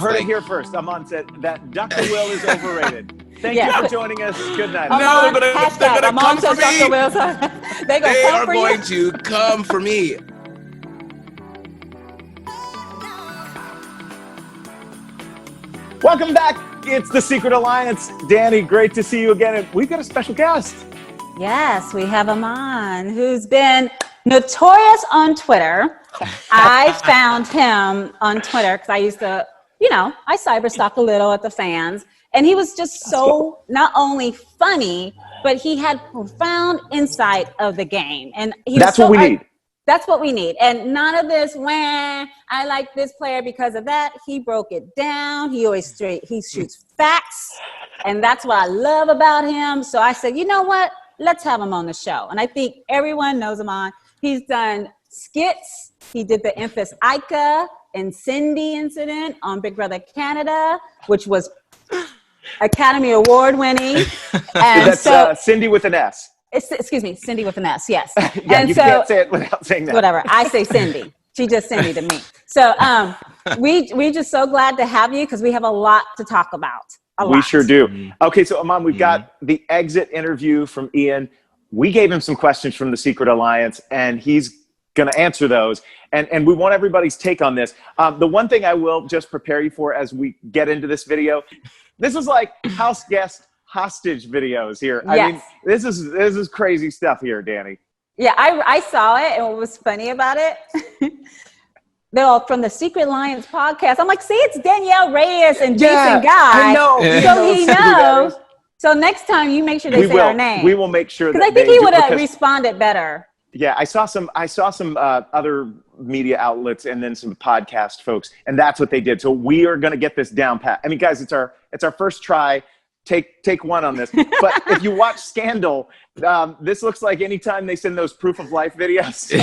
Heard it here first. Aman said that Dr. Will is overrated. Thank you for joining us. Good night. No, they're gonna come for me. They are going to come for me. Welcome back. It's The Secret Alliance. Dani, great to see you again. And we've got a special guest. Yes, we have Aman, who's been notorious on Twitter. I found him on Twitter because I used to, I cyberstalk a little at the fans. And he was just so not only funny, but he had profound insight of the game. And that's what we need. That's what we need. And none of this, I like this player because of that. He broke it down. He shoots facts. And that's what I love about him. So I said, you know what? Let's have him on the show. And I think everyone knows him on. He's done skits. He did the infamous Ika and Cindy incident on Big Brother Canada, which was Academy Award winning. And that's Cindy with an S. Excuse me, Cindy with an S, yes. Yeah, and you can't say it without saying that. Whatever, I say Cindy. She just Cindy to me. So we just so glad to have you because we have a lot to talk about. We sure do. Okay, so Aman, we've got the exit interview from Ian. We gave him some questions from the Secret Alliance, and he's going to answer those. And we want everybody's take on this. The one thing I will just prepare you for as we get into this video, this is like house guest hostage videos here. Yes. I mean, this is crazy stuff here, Dani. Yeah, I saw it, and what was funny about it, they're all from the Secret Alliance podcast. I'm like, see, it's Danielle, Reyes, and Jason Guy. I know. So he knows. So next time you make sure they say our name. We will make sure that because I think he would have responded better. Yeah, I saw some other media outlets and then some podcast folks, and that's what they did. So we are going to get this down pat. I mean, guys, it's our first try. Take one on this. But if you watch Scandal, this looks like anytime they send those proof of life videos. So.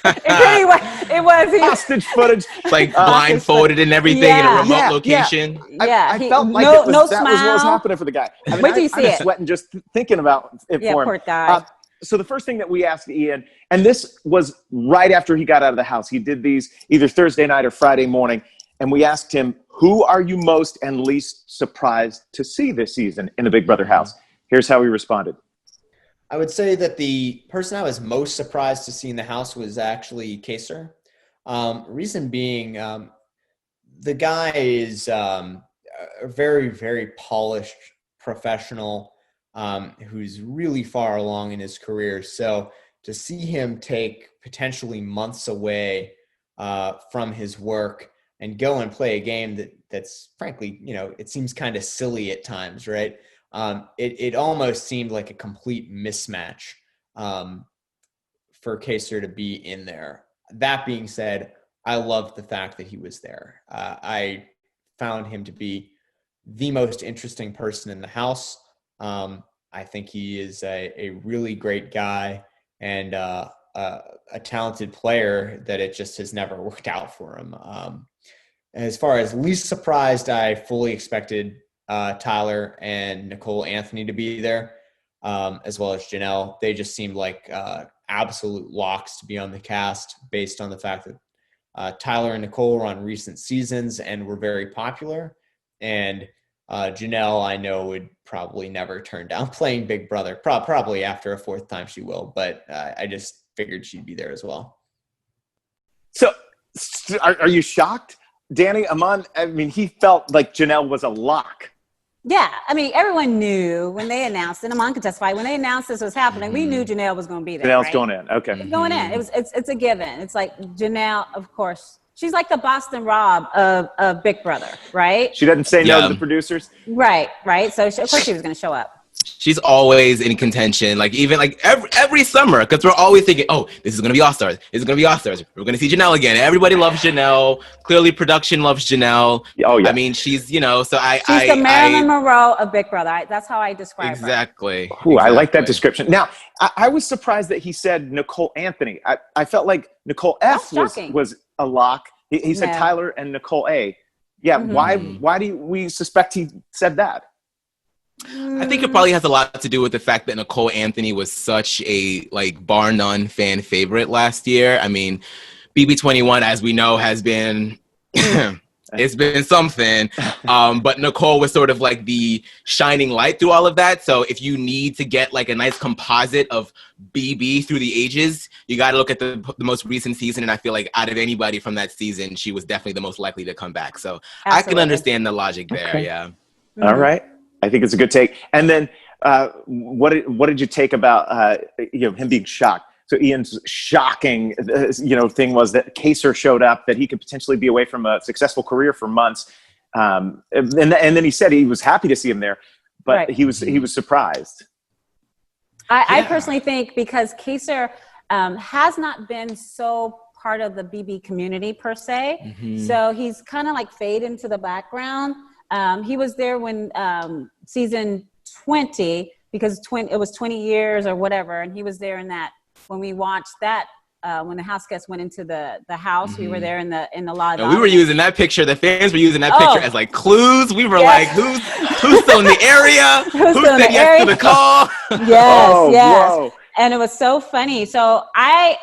it was hostage footage, like blindfolded and everything in a remote location. I felt like that was what was happening for the guy. I mean, wait till you see it. I'm sweating just thinking about it for him. Poor guy. So the first thing that we asked Ian, and this was right after he got out of the house. He did these either Thursday night or Friday morning, and we asked him, who are you most and least surprised to see this season in the Big Brother house? Here's how he responded. I would say that the person I was most surprised to see in the house was actually Kaysar. Reason being, the guy is a very, very polished professional who's really far along in his career. So to see him take potentially months away from his work and go and play a game that's frankly, it seems kind of silly at times, right? It almost seemed like a complete mismatch for Kaysar to be in there. That being said, I loved the fact that he was there. I found him to be the most interesting person in the house. I think he is a really great guy and a talented player that it just has never worked out for him. As far as least surprised, I fully expected Tyler and Nicole Anthony to be there, as well as Janelle. They just seemed like absolute locks to be on the cast based on the fact that Tyler and Nicole were on recent seasons and were very popular. And Janelle, I know, would probably never turn down playing Big Brother. Probably after a fourth time she will, but I just figured she'd be there as well. So are you shocked? Dani, Aman, I mean, he felt like Janelle was a lock. Yeah, I mean, everyone knew when they announced it. Aman could testify. When they announced this was happening, we knew Janelle was going to be there. Janelle's going in. Okay. Going in. It's a given. It's like Janelle, of course. She's like the Boston Rob of Big Brother, right? She doesn't say no to the producers. Right. So of course she was going to show up. She's always in contention, like even like every summer, because we're always thinking, oh, this is going to be All-Stars. This is going to be All-Stars. We're going to see Janelle again. Everybody loves Janelle. Clearly production loves Janelle. Oh, yeah. I mean, she's, so She's the Marilyn Monroe of Big Brother. That's how I describe her. Exactly. Ooh, I like that description. Now, I was surprised that he said Nicole Anthony. I felt like Nicole F was a lock. He said Tyler and Nicole A. Yeah, why do we suspect he said that? I think it probably has a lot to do with the fact that Nicole Anthony was such a bar none fan favorite last year. I mean, BB21, as we know, has been It's been something. But Nicole was sort of like the shining light through all of that. So if you need to get like a nice composite of BB through the ages, you got to look at the most recent season. And I feel like out of anybody from that season, she was definitely the most likely to come back. So Absolutely. I can understand the logic there. Okay. Yeah. Mm-hmm. All right. I think it's a good take. And then what did you take about him being shocked? So Ian's shocking, thing was that Kaysar showed up, that he could potentially be away from a successful career for months. And then he said he was happy to see him there, but Right. he was surprised. I personally think because Kaysar has not been so part of the BB community per se. Mm-hmm. So he's kind of like fade into the background. He was there when season 20, because it was 20 years or whatever. And he was there in that, when we watched that, when the house guests went into the house, we were there in the lobby. We were using that picture. The fans were using that picture as like clues. We were like, who's still in the area? Who said yes to the call? Yes. Whoa. And it was so funny. So I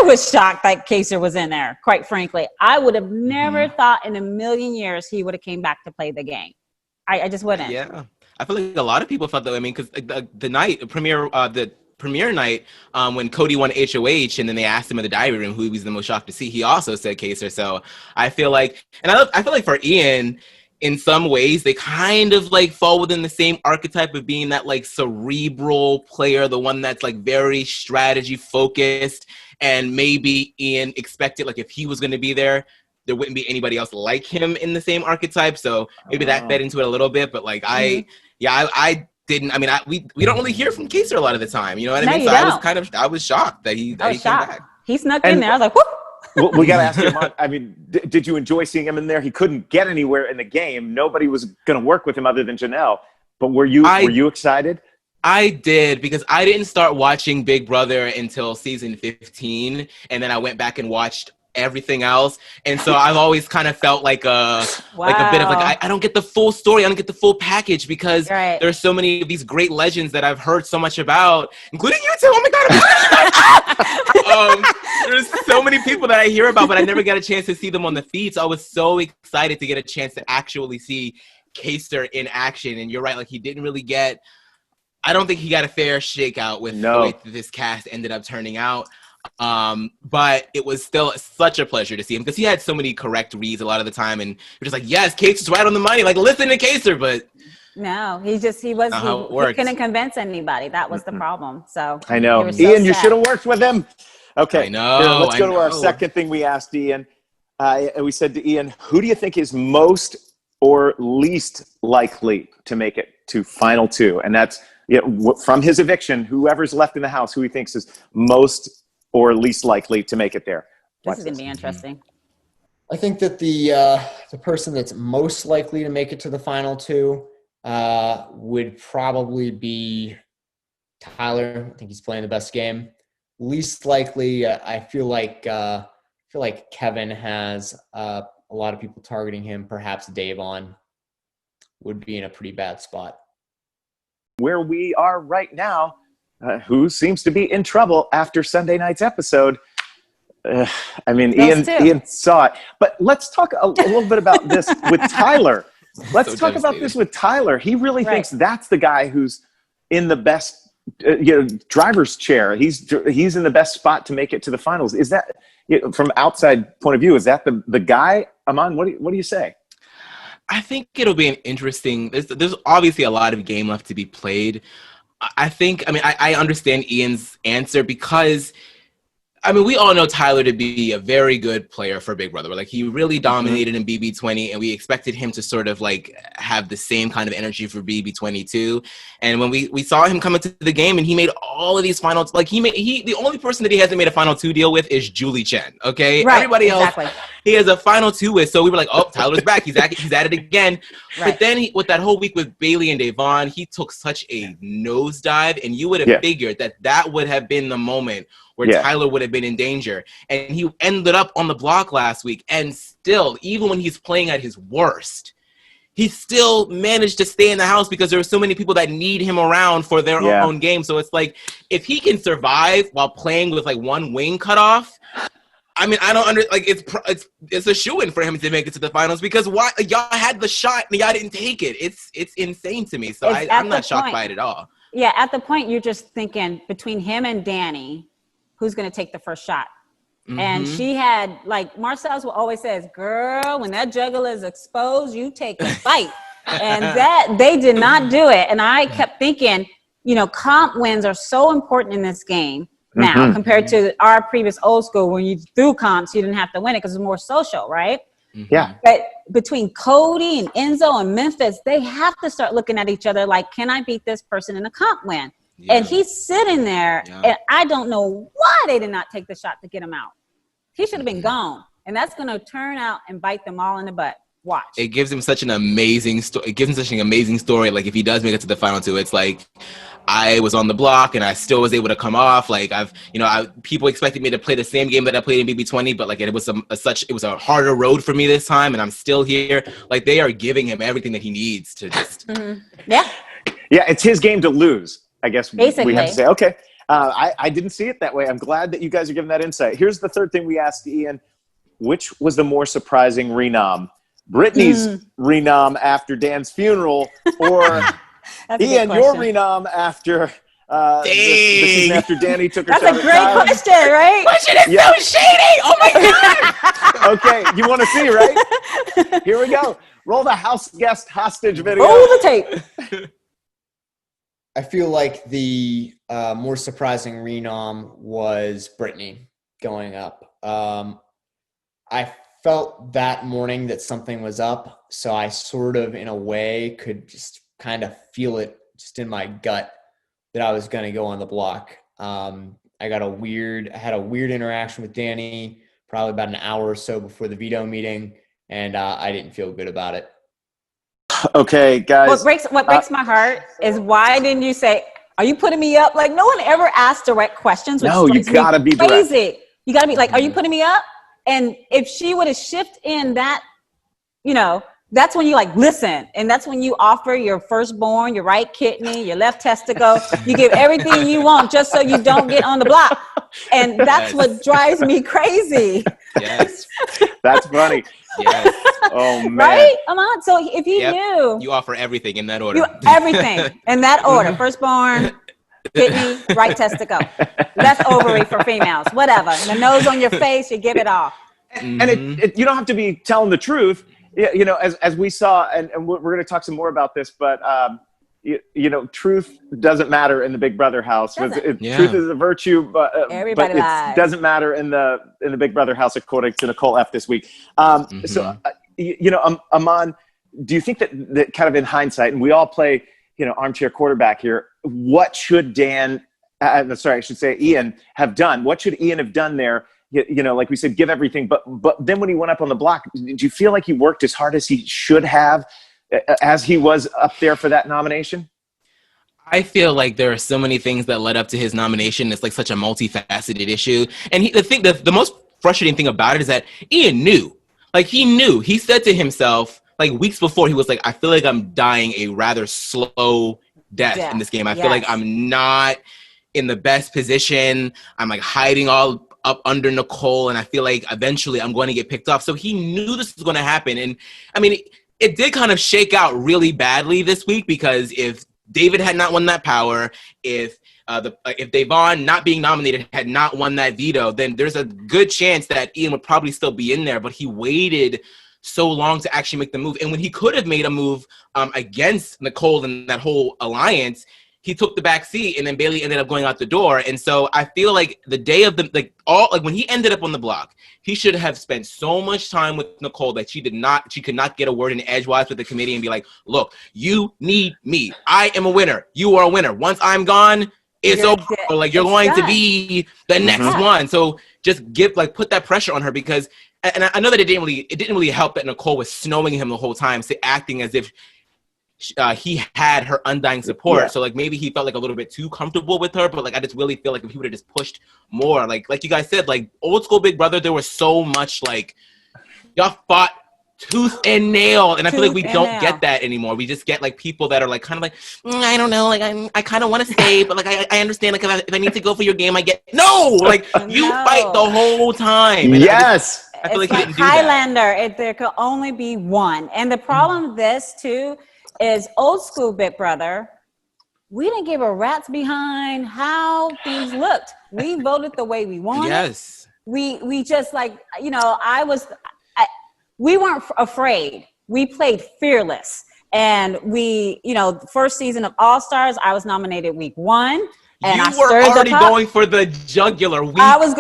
was shocked that Kaysar was in there, quite frankly. I would have never thought in a million years he would have came back to play the game. I just wouldn't. Yeah. I feel like a lot of people felt that way. I mean, because the premiere night, when Cody won HOH, and then they asked him in the diary room who he was the most shocked to see, he also said Kaysar. So I feel like, I feel like for Ian, in some ways, they kind of like fall within the same archetype of being that like cerebral player, the one that's like very strategy focused. And maybe Ian expected, like, if he was going to be there wouldn't be anybody else like him in the same archetype. So maybe that fed into it a little bit. But like, I didn't. I mean, we don't really hear from Kaysar a lot of the time. You know what I mean? So I was shocked that he came back. He snuck in there. I was like, whoop. Well, we got to ask him. I mean, did you enjoy seeing him in there? He couldn't get anywhere in the game. Nobody was going to work with him other than Janelle. But were you excited? I did, because I didn't start watching Big Brother until season 15, and then I went back and watched everything else. And so I've always kind of felt like a bit of like, I don't get the full story. I don't get the full package, because there's so many of these great legends that I've heard so much about, including you too. Oh my God. There's so many people that I hear about, but I never got a chance to see them on the feed. So I was so excited to get a chance to actually see Kaysar in action. And you're right. Like, he didn't really I don't think he got a fair shakeout with the way this cast ended up turning out. But it was still such a pleasure to see him, because he had so many correct reads a lot of the time, and we're just like, yes, Kaysar's right on the money. Like, listen to Kaysar, but no, he couldn't convince anybody. That was the problem. So I know, Ian, you should have worked with him. Okay, I know. Here, let's go to our second thing we asked Ian. And we said to Ian, who do you think is most or least likely to make it to final two? And that's from his eviction, whoever's left in the house, who he thinks is most or least likely to make it there. This is going to be interesting. I think that the person that's most likely to make it to the final two would probably be Tyler. I think he's playing the best game. Least likely, I feel like Kevin has a lot of people targeting him. Perhaps Davon would be in a pretty bad spot. Where we are right now, who seems to be in trouble after Sunday night's episode? I mean, Ian saw it. But let's talk a little bit about this with Tyler. Let's talk about this with Tyler. He really thinks that's the guy who's in the best driver's chair. He's in the best spot to make it to the finals. Is that, from outside point of view, is that the guy? Aman, what do you say? I think it'll be an interesting. There's obviously a lot of game left to be played. I understand Ian's answer, because we all know Tyler to be a very good player for Big Brother. Like, he really dominated in BB20, and we expected him to sort of like have the same kind of energy for BB22. And when we saw him come into the game and he made all of these finals, like the only person that he hasn't made a final two deal with is Julie Chen. Okay. Right, everybody else he has a final two with. So we were like, oh, Tyler's back. He's at it again. Right. But then with that whole week with Bayleigh and Devon, he took such a nosedive, and you would have figured that would have been the moment where Tyler would have been in danger. And he ended up on the block last week. And still, even when he's playing at his worst, he still managed to stay in the house, because there are so many people that need him around for their own game. So it's like, if he can survive while playing with like one wing cut off, I mean, I don't it's a shoo-in for him to make it to the finals because why y'all had the shot and y'all didn't take it. It's insane to me. So I'm not shocked by it at all. Yeah, at the point you're just thinking between him and Dani, who's going to take the first shot? Mm-hmm. And she had, like Marcel's always says, girl, when that juggler is exposed, you take a bite. And that they did not do it. And I kept thinking, you know, comp wins are so important in this game now compared to our previous old school when you threw comps, you didn't have to win it because it's more social, right? Yeah. But between Cody and Enzo and Memphis, they have to start looking at each other like, can I beat this person in a comp win? Yeah. And he's sitting there, and I don't know why they did not take the shot to get him out. He should have been gone. And that's going to turn out and bite them all in the butt. Watch. It gives him such an amazing story. It gives him such an amazing story. Like, if he does make it to the final two, it's like, I was on the block and I still was able to come off. Like, people expected me to play the same game that I played in BB20, but like it was a harder road for me this time, and I'm still here. Like, they are giving him everything that he needs to just. Yeah, it's his game to lose, I guess. Basically. We have to say, okay. I didn't see it that way. I'm glad that you guys are giving that insight. Here's the third thing we asked Ian: which was the more surprising renom? Brittany's renom after Dan's funeral, or Ian, your renom after the season after Dani took her shot? That's a great question, right? Question is so shady. Oh my God. Okay, you want to see, right? Here we go. Roll the house guest hostage video. Roll the tape. I feel like the more surprising renom was Brittany going up. I felt that morning that something was up, so I sort of, in a way, could just kind of feel it just in my gut that I was going to go on the block. I had a weird interaction with Dani probably about an hour or so before the veto meeting, and I didn't feel good about it. Okay, guys. What breaks my heart is, why didn't you say, are you putting me up? Like, no one ever asked direct questions. No, you gotta be crazy. direct. You gotta be like, are you putting me up? And if she would have shifted in that, you know, that's when you like listen, and that's when you offer your firstborn, your right kidney, your left testicle. You give everything you want just so you don't get on the block, and that's what drives me crazy. Yes, that's funny. Yes. Oh man. Right, Aman. So if you knew, you offer everything in that order. Everything in that order: firstborn, kidney, right testicle, left ovary for females, whatever. The nose on your face, you give it all. And you don't have to be telling the truth. You know, as we saw, and we're going to talk some more about this, but you know, truth doesn't matter in the Big Brother house. Truth is a virtue, but it doesn't matter in the Big Brother house, according to Nicole F. this week. So, you know, Aman, do you think that kind of in hindsight, and we all play, you know, armchair quarterback here, what should Ian have done? What should Ian have done there? You know, like we said, give everything. But then when he went up on the block, did you feel like he worked as hard as he should have as he was up there for that nomination? I feel like there are so many things that led up to his nomination. It's like such a multifaceted issue. And the most frustrating thing about it is that Ian knew. Like, he knew. He said to himself, like, weeks before, he was like, I feel like I'm dying a rather slow death in this game. I feel like I'm not in the best position. I'm like hiding all up under Nicole, and I feel like eventually I'm going to get picked off. So he knew this was going to happen. And I mean, it did kind of shake out really badly this week, because if David had not won that power, if Devon not being nominated had not won that veto, then there's a good chance that Ian would probably still be in there. But he waited so long to actually make the move. And when he could have made a move against Nicole and that whole alliance, he took the back seat, and then Bayleigh ended up going out the door. And so I feel like the day of when he ended up on the block, he should have spent so much time with Nicole that she could not get a word in edgewise with the committee and be like, look, you need me. I am a winner. You are a winner. Once I'm gone, it's over. Like, you're going to be the next one. So just put that pressure on her, because, and I know that it didn't really help that Nicole was snowing him the whole time, acting as if he had her undying support. So like, maybe he felt like a little bit too comfortable with her, but like, I just really feel like if he would have just pushed more, like you guys said, like old school Big Brother, there was so much, like, y'all fought tooth and nail. And I feel like we don't nail. get that anymore. We just get like people that are like kind of like, I don't know, like I kind of want to stay, but like I understand, like if I need to go for your game, I get like you fight the whole time. And yes. I feel it's like like he didn't do that. Highlander. There could only be one. And the problem with this too is old school Big Brother. We didn't give a rat's behind how things looked. We voted the way we wanted. Yes. We just like, we weren't afraid. We played fearless. And the first season of All Stars, I was nominated week 1. And you I were already going for the jugular week I was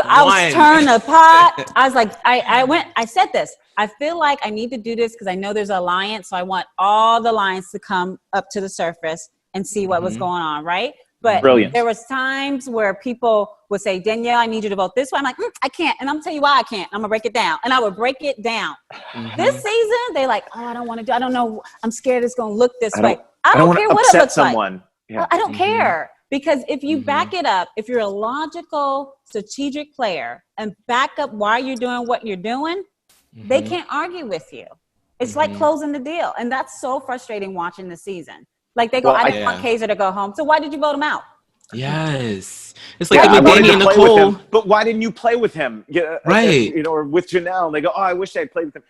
turning the pot. I was like, I said this. I feel like I need to do this because I know there's an alliance. So I want all the lions to come up to the surface and see what was going on, right? But Brilliant. There was times where people would say, Danielle, I need you to vote this way. I'm like, I can't. And I'm going to tell you why I can't. I'm going to break it down. And I would break it down. This season, they like, I don't want to do, I don't know. I'm scared it's going to look this way. I don't care what it looks like. Yeah. I don't care. Because if you back it up, if you're a logical, strategic player and back up why you're doing what you're doing, they can't argue with you. It's like closing the deal. And that's so frustrating watching the season. Like they go, I didn't want Kaysar to go home. So why did you vote him out? Yes. It's like I wanted Dani to and play Nicole. with him, but why didn't you play with him? Right. Or with Janelle. And they go, I wish I had played with him.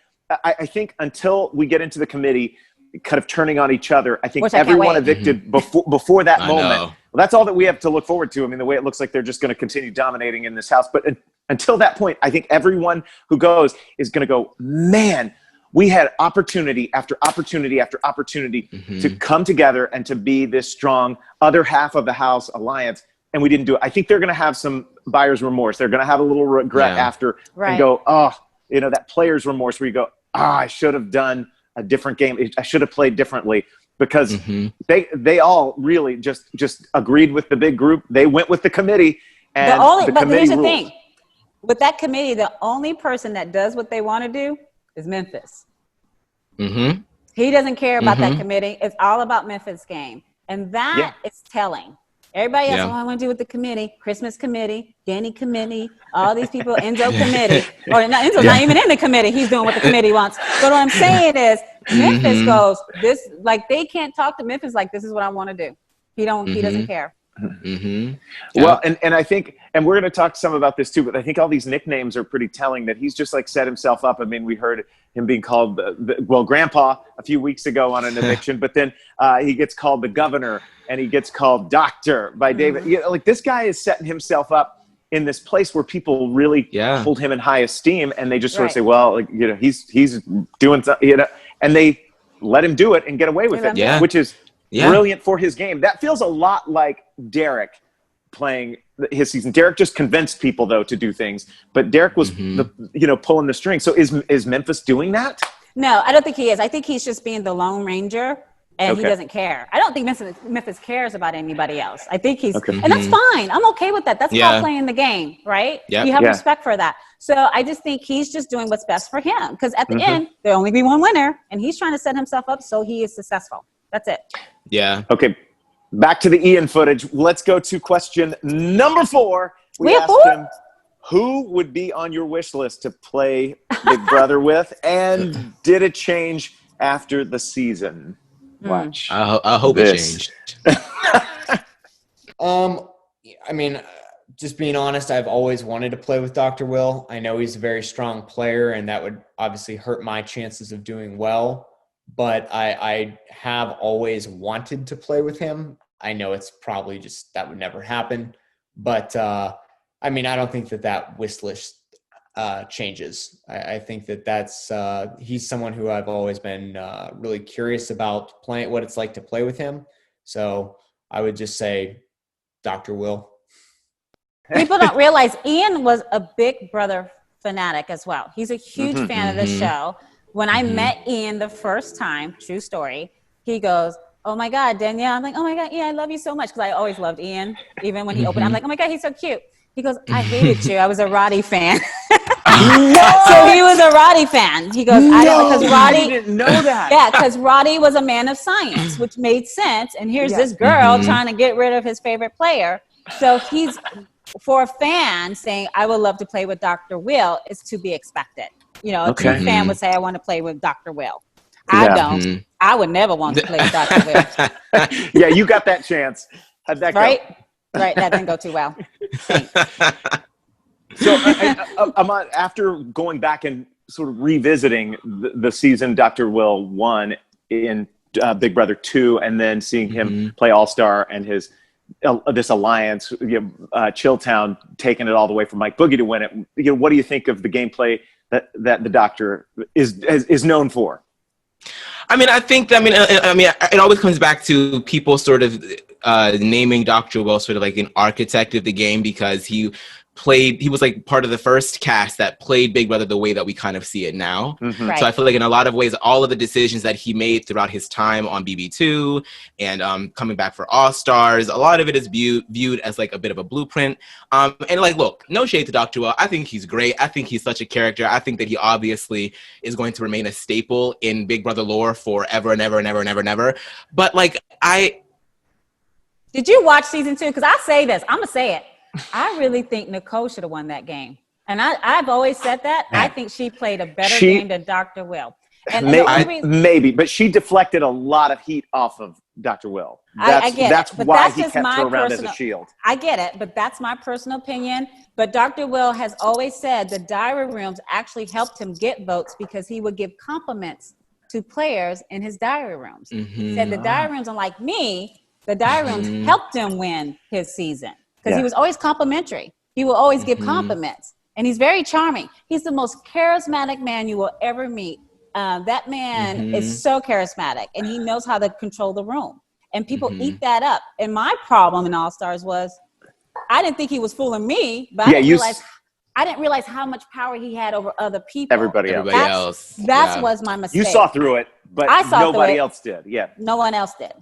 I think until we get into the committee kind of turning on each other, I think everyone evicted before that moment. Well, that's all that we have to look forward to. I mean, the way it looks like they're just going to continue dominating in this house. But until that point, I think everyone who goes is going to go, man, we had opportunity after opportunity after opportunity to come together and to be this strong other half of the house alliance. And we didn't do it. I think they're going to have some buyer's remorse. They're going to have a little regret after and go, that player's remorse where you go, I should have done a different game. I should have played differently because they all really just agreed with the big group. They went with the committee and but here's the thing. With that committee, the only person that does what they want to do is Memphis. He doesn't care about that committee. It's all about Memphis' game. And that is telling. Everybody else, I want to do with the committee, Christmas committee, Dani committee, all these people, Enzo committee. Or not, Enzo's not even in the committee. He's doing what the committee wants. But what I'm saying is Memphis goes, they can't talk to Memphis like this is what I want to do. He doesn't care. Well, and I think, and we're going to talk some about this too, but I think all these nicknames are pretty telling that he's just like set himself up. I mean, we heard him being called, Grandpa a few weeks ago on an eviction, but then he gets called the governor and he gets called doctor by David. Like this guy is setting himself up in this place where people really hold him in high esteem and they just sort of say, well, he's doing something, and they let him do it and get away with it, which is brilliant for his game. That feels a lot like Derek playing his season. Derek just convinced people though to do things, but Derek was pulling the string. So is Memphis doing that? No, I don't think he is. I think he's just being the Lone Ranger and he doesn't care. I don't think Memphis cares about anybody else. I think he's, and that's fine. I'm okay with that. That's called playing the game, right? You have respect for that. So I just think he's just doing what's best for him because at the end, there'll only be one winner and he's trying to set himself up so he is successful. That's it. Yeah. Okay. Back to the Ian footage. Let's go to question number 4. We asked him, who would be on your wish list to play Big Brother with? And did it change after the season? Watch. I hope it changed. I mean, just being honest, I've always wanted to play with Dr. Will. I know he's a very strong player, and that would obviously hurt my chances of doing well. But I have always wanted to play with him. I know it's probably just that would never happen. But, I mean, I don't think that wish list changes. I think that's he's someone who I've always been really curious about playing, what it's like to play with him. So I would just say Dr. Will. People don't realize Ian was a Big Brother fanatic as well. He's a huge fan of the show. When I met Ian the first time, true story, he goes, oh my God, Danielle. I'm like, oh my God, Ian, I love you so much. Because I always loved Ian. Even when he opened, I'm like, oh my God, he's so cute. He goes, I hated you. I was a Roddy fan. So he was a Roddy fan. He goes, because Roddy didn't know that. Yeah, because Roddy was a man of science, which made sense. And here's this girl trying to get rid of his favorite player. So he's, for a fan saying, I would love to play with Dr. Will, is to be expected. a true fan would say, I want to play with Dr. Will. I don't. I would never want to play with Dr. Will. Yeah, you got that chance. How'd that go? Right. That didn't go too well. So, Aman, after going back and sort of revisiting the season Dr. Will won in Big Brother 2, and then seeing him play All-Star and his this alliance, Chilltown taking it all the way from Mike Boogie to win it. What do you think of the gameplay that the Doctor is known for? I mean, it always comes back to people sort of naming Dr. Will sort of like an architect of the game, because he was like part of the first cast that played Big Brother the way that we kind of see it now. Right. So I feel like in a lot of ways, all of the decisions that he made throughout his time on BB2 and coming back for All Stars, a lot of it is viewed as like a bit of a blueprint. And like, look, no shade to Dr. Will. I think he's great. I think he's such a character. I think that he obviously is going to remain a staple in Big Brother lore forever and ever and ever and ever and ever. But like, Did you watch season 2? Because I say this, I'm going to say it. I really think Nicole should have won that game. And I've always said that. I think she played a better game than Dr. Will. And maybe, but she deflected a lot of heat off of Dr. Will. I get that's it. But why that's he just kept my her around personal, as a shield. I get it, but that's my personal opinion. But Dr. Will has always said the diary rooms actually helped him get votes because he would give compliments to players in his diary rooms. He said the diary rooms, unlike me, the diary rooms helped him win his season. Because he was always complimentary. He will always give compliments. And he's very charming. He's the most charismatic man you will ever meet. That man is so charismatic. And he knows how to control the room. And people eat that up. And my problem in All Stars was, I didn't think he was fooling me. But I didn't realize how much power he had over other people. Everybody else. That was my mistake. You saw through it, but nobody else did. Yeah. No one else did.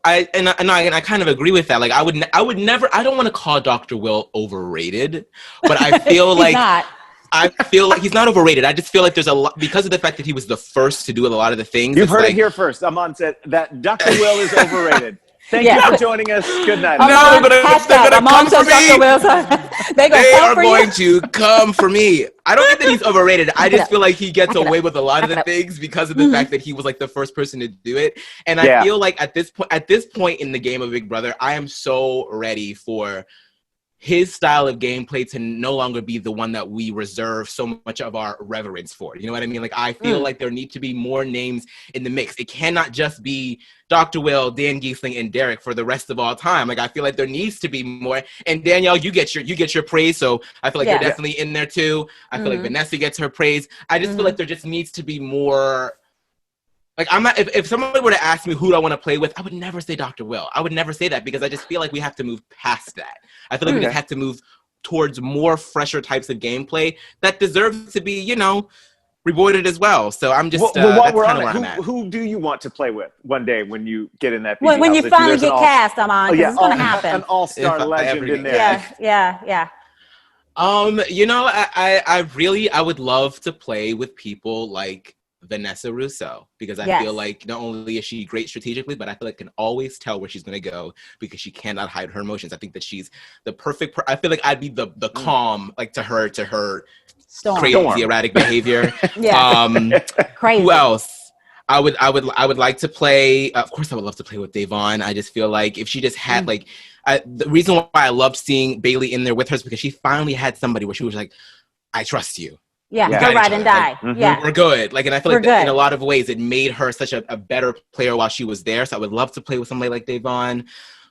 I kind of agree with that. Like, I would never. I don't want to call Dr. Will overrated, but I feel like I feel like he's not overrated. I just feel like there's a lot, because of the fact that he was the first to do a lot of the things. You've heard it here first. Aman said that Dr. Will is overrated. Thank you for joining us. Good night. No, but they're going to come for me. They are going to come for me. I don't think that he's overrated. I just feel like he gets away with a lot of the things because of the fact that he was like the first person to do it. And I feel like at this point in the game of Big Brother, I am so ready for his style of gameplay to no longer be the one that we reserve so much of our reverence for. You know what I mean? Like, I feel like there need to be more names in the mix. It cannot just be Dr. Will, Dan Giesling, and Derek for the rest of all time. Like, I feel like there needs to be more. And Danielle, you get your praise. So I feel like you're definitely in there too. I feel like Vanessa gets her praise. I just feel like there just needs to be more. Like, I'm not, if someone were to ask me who do I want to play with, I would never say Dr. Will. I would never say that, because I just feel like we have to move past that. I feel like we just have to move towards more fresher types of gameplay that deserves to be, rewarded as well. So I'm just, that's kind of where I'm at. Who do you want to play with one day when you get in that? When you finally get cast, Aman, because it's going to happen. An all-star legend in there. Yeah. I would love to play with people like Vanessa Russo, because I feel like not only is she great strategically, but I feel like I can always tell where she's going to go because she cannot hide her emotions. I think that she's the perfect I feel like I'd be the calm, like to her crazy erratic behavior. Crazy. Who else? I would like to play. Of course, I would love to play with Devon. I just feel like if she just had the reason why I loved seeing Bayleigh in there with her is because she finally had somebody where she was like, I trust you. Go ride and die. Like, we're good. Like, and I feel like that in a lot of ways it made her such a better player while she was there. So I would love to play with somebody like Devon.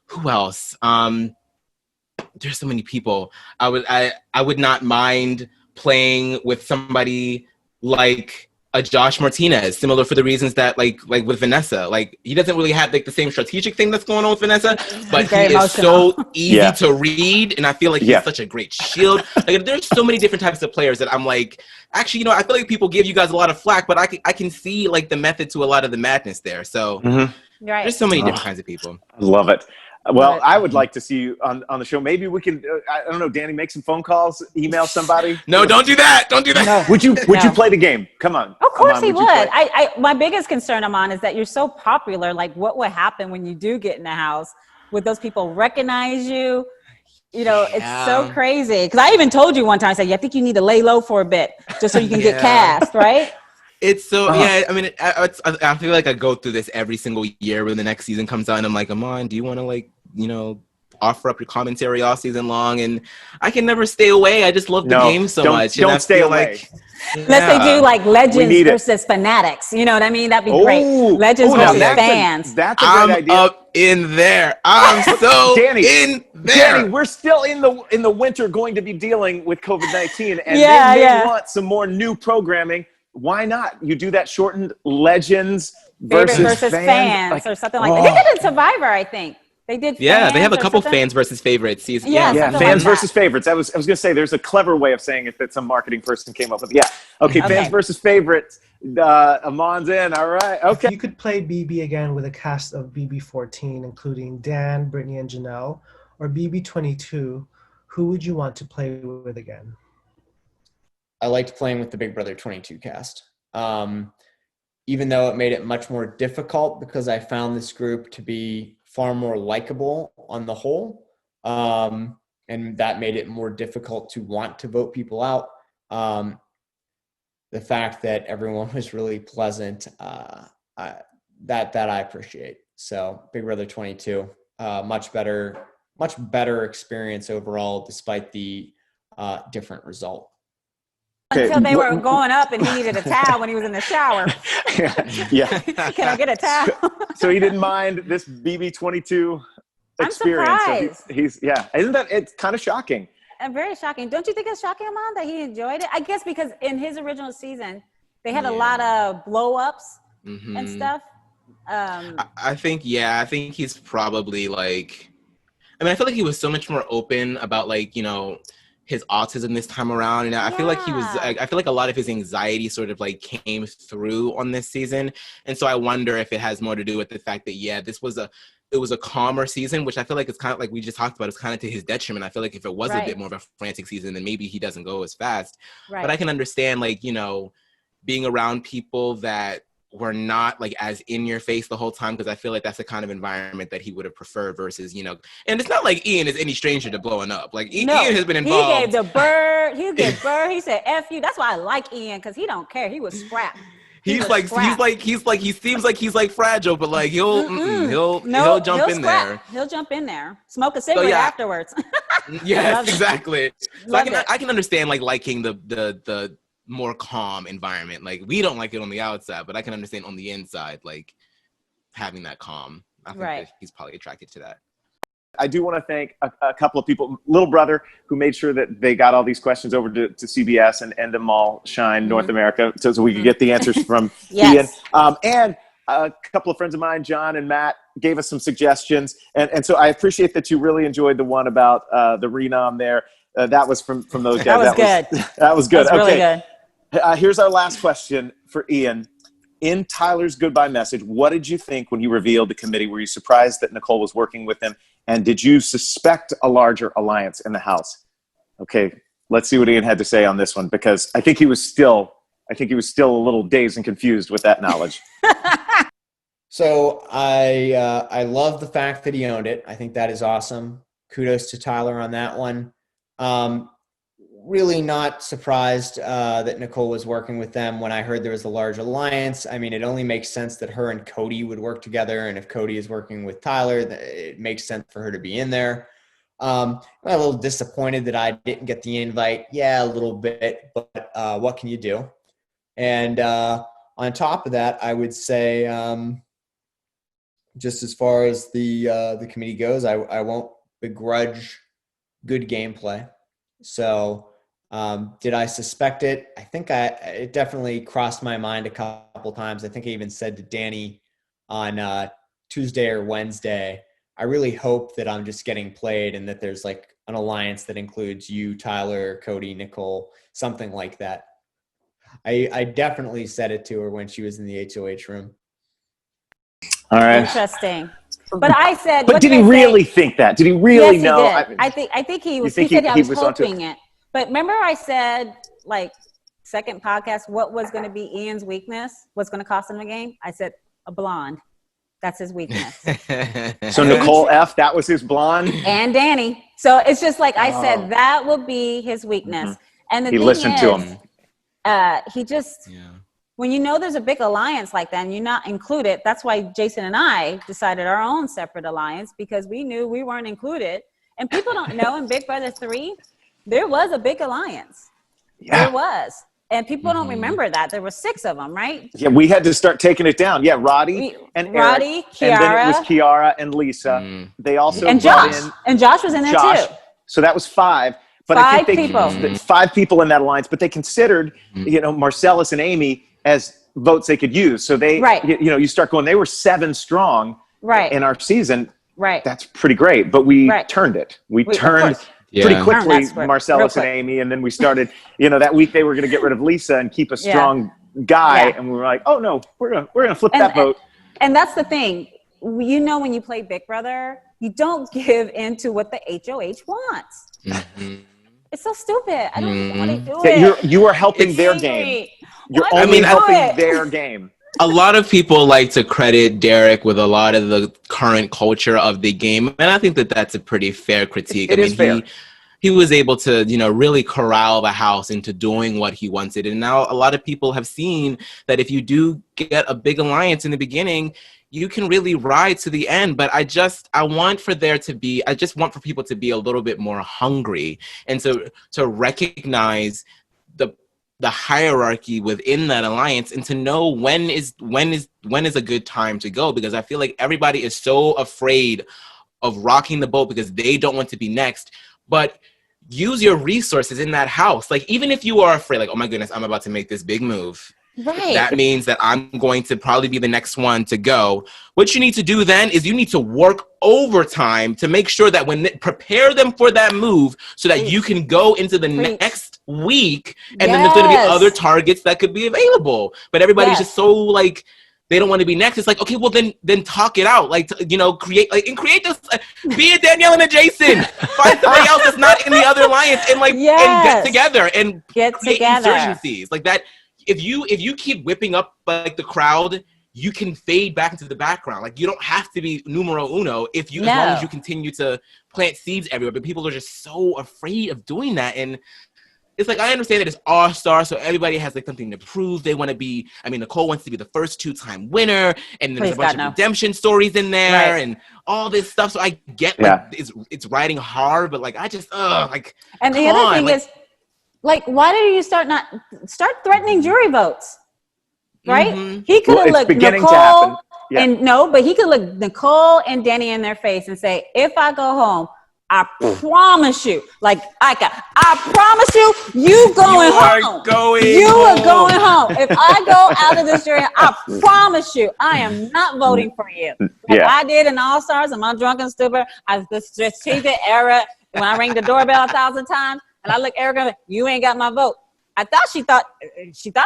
Who else? There's so many people. I would not mind playing with somebody like a Josh Martinez, similar for the reasons that like with Vanessa. Like, he doesn't really have like the same strategic thing that's going on with Vanessa, but he is so easy to read, and I feel like he's such a great shield. Like, there's so many different types of players that I'm like, actually, I feel like people give you guys a lot of flack, but I can see like the method to a lot of the madness there. So there's so many different kinds of people. I love it. Well, I would like to see you on the show. Maybe we can, I don't know, Dani, make some phone calls, email somebody. No, don't do that. Don't do that. No. Would you play the game? Come on. Of course he would. My biggest concern, Aman, is that you're so popular. Like, what would happen when you do get in the house? Would those people recognize you? You know, it's so crazy. Because I even told you one time, I said, I think you need to lay low for a bit just so you can get cast, right? It's so, I mean, I feel like I go through this every single year when the next season comes out, and I'm like, Aman, do you want to, like, you know, offer up your commentary all season long? And I can never stay away. I just love the game so much. Don't stay away. Unless they do like legends versus fanatics. You know what I mean? That'd be great. Legends versus fans. That's a great idea. I'm up in there. I'm so in there. Dani, we're still in the winter going to be dealing with COVID-19, and they may want some more new programming. Why not? You do that shortened legends versus fans like, or something like that. They did it in Survivor, I think. They did. They have a couple fans versus favorites season. Fans versus favorites. I was going to say there's a clever way of saying it that some marketing person came up with. Okay, fans versus favorites. Aman's in. All right. Okay. You could play BB again with a cast of BB14, including Dan, Brittany, and Janelle, or BB22. Who would you want to play with again? I liked playing with the Big Brother 22 cast. Even though it made it much more difficult because I found this group to be far more likable on the whole. And that made it more difficult to want to vote people out. The fact that everyone was really pleasant, that I appreciate. So Big Brother 22, much better experience overall, despite the different result. Until they were going up and he needed a towel when he was in the shower. Can I get a towel? So he didn't mind this BB22 experience. I'm surprised. Isn't that, it's kind of shocking. And very shocking. Don't you think it's shocking, Aman, that he enjoyed it? I guess because in his original season, they had a lot of blow-ups and stuff. I think he's probably like, I mean, I feel like he was so much more open about, like, you know, his autism this time around. And I feel like I feel like a lot of his anxiety sort of like came through on this season. And so I wonder if it has more to do with the fact that, it was a calmer season, which I feel like it's kind of like we just talked about, it's kind of to his detriment. I feel like if it was a bit more of a frantic season, then maybe he doesn't go as fast. But I can understand, like, you know, being around people that were not like as in your face the whole time, because I feel like that's the kind of environment that he would have preferred versus, you know, and it's not like Ian is any stranger to blowing up. Like Ian has been involved. He gave the bird. He said F you. That's why I like Ian, because he don't care. He was scrapped. He seems like he's like fragile, but like he'll jump in there. He'll jump in there. Smoke a cigarette afterwards. Yes, exactly. So I can understand like liking the more calm environment. Like we don't like it on the outside, but I can understand on the inside, like having that calm. I think that he's probably attracted to that. I do want to thank a couple of people, Little Brother, who made sure that they got all these questions over to CBS and End 'Em All Shine North America, so we could get the answers from Ian. And a couple of friends of mine, John and Matt, gave us some suggestions. And so I appreciate that you really enjoyed the one about the renom there. That was from those guys. That was good. That was really good. Here's our last question for Ian. In Tyler's goodbye message, what did you think when he revealed the committee? Were you surprised that Nicole was working with him? And did you suspect a larger alliance in the house? Okay, let's see what Ian had to say on this one, because I think he was still a little dazed and confused with that knowledge. So I love the fact that he owned it. I think that is awesome. Kudos to Tyler on that one. Really not surprised that Nicole was working with them when I heard there was a large alliance. I mean, it only makes sense that her and Cody would work together. And if Cody is working with Tyler, it makes sense for her to be in there. I'm a little disappointed that I didn't get the invite. Yeah, a little bit, but what can you do? And on top of that, I would say just as far as the committee goes, I won't begrudge good gameplay. So did I suspect it? I think it definitely crossed my mind a couple times. I think I even said to Dani on Tuesday or Wednesday, I really hope that I'm just getting played and that there's like an alliance that includes you, Tyler, Cody, Nicole, something like that. I definitely said it to her when she was in the HOH room. All right. Interesting. But I said, but did he really think that? Did he really know? He did. I think he was. He said I was hoping it. But remember, I said like second podcast, what was going to be Ian's weakness? What's going to cost him the game? I said a blonde. That's his weakness. So Nicole F, that was his blonde. And Dani. So it's just like I said, that would be his weakness. And the He thing listened is, to him. He just, when you know there's a big alliance like that and you're not included, that's why Jason and I decided our own separate alliance, because we knew we weren't included. And people don't know in Big Brother 3, there was a big alliance. Yeah. There was. And people don't remember that. There were 6 of them, right? Yeah, we had to start taking it down. Yeah, Roddy and Eric, Kiara. and then it was Kiara and Lisa. They also And brought Josh. in And Josh was in there Josh. too. So that was 5. But 5 I think people. 5 people in that alliance, but they considered, Marcellus and Amy as votes they could use. So they, you start going, they were 7 strong in our season. Right. That's pretty great. But we turned it. We turned pretty quickly Marcellus and Amy. And then we started, that week they were going to get rid of Lisa and keep a strong guy. And we were like, oh no, we're going to flip that vote. And that's the thing. When you play Big Brother, you don't give into what the HOH wants. It's so stupid. I don't want to do it. You are helping their game. You're only helping their game. A lot of people like to credit Derek with a lot of the current culture of the game, and I think that that's a pretty fair critique. It is fair. He was able to, really corral the house into doing what he wanted. And now a lot of people have seen that if you do get a big alliance in the beginning, you can really ride to the end. But I just want for people to be a little bit more hungry and to recognize the hierarchy within that alliance and to know when is a good time to go, because I feel like everybody is so afraid of rocking the boat because they don't want to be next. But use your resources in that house. Like, even if you are afraid, like, oh my goodness, I'm about to make this big move. Right. That means that I'm going to probably be the next one to go. What you need to do then is you need to work overtime to make sure that prepare them for that move so that you can go into the next week, and then there's going to be other targets that could be available. But everybody's just so like, they don't want to be next. It's like, okay, well then talk it out. Like, create this, be a Danielle and a Jason. Find somebody else that's not in the other alliance and and get together and create insurgencies like that. If you keep whipping up like the crowd, you can fade back into the background. Like, you don't have to be numero uno as long as you continue to plant seeds everywhere. But people are just so afraid of doing that. And it's like, I understand that it's all-star, so everybody has like something to prove. They want to be, Nicole wants to be the first 2-time winner, and there's a bunch of redemption stories in there and all this stuff. So I get it's riding hard, but like, I just And the other thing is, like, why did you start threatening jury votes? Right? He could have looked Nicole but he could look Nicole and Dani in their face and say, if I go home, I promise you, I promise you going home. You are going home. If I go out of this jury, I promise you, I am not voting for you. Like I did in All Stars, and my drunken stupid, the strategic era, when I rang the doorbell 1,000 times, and I look Erica, you ain't got my vote. I thought she thought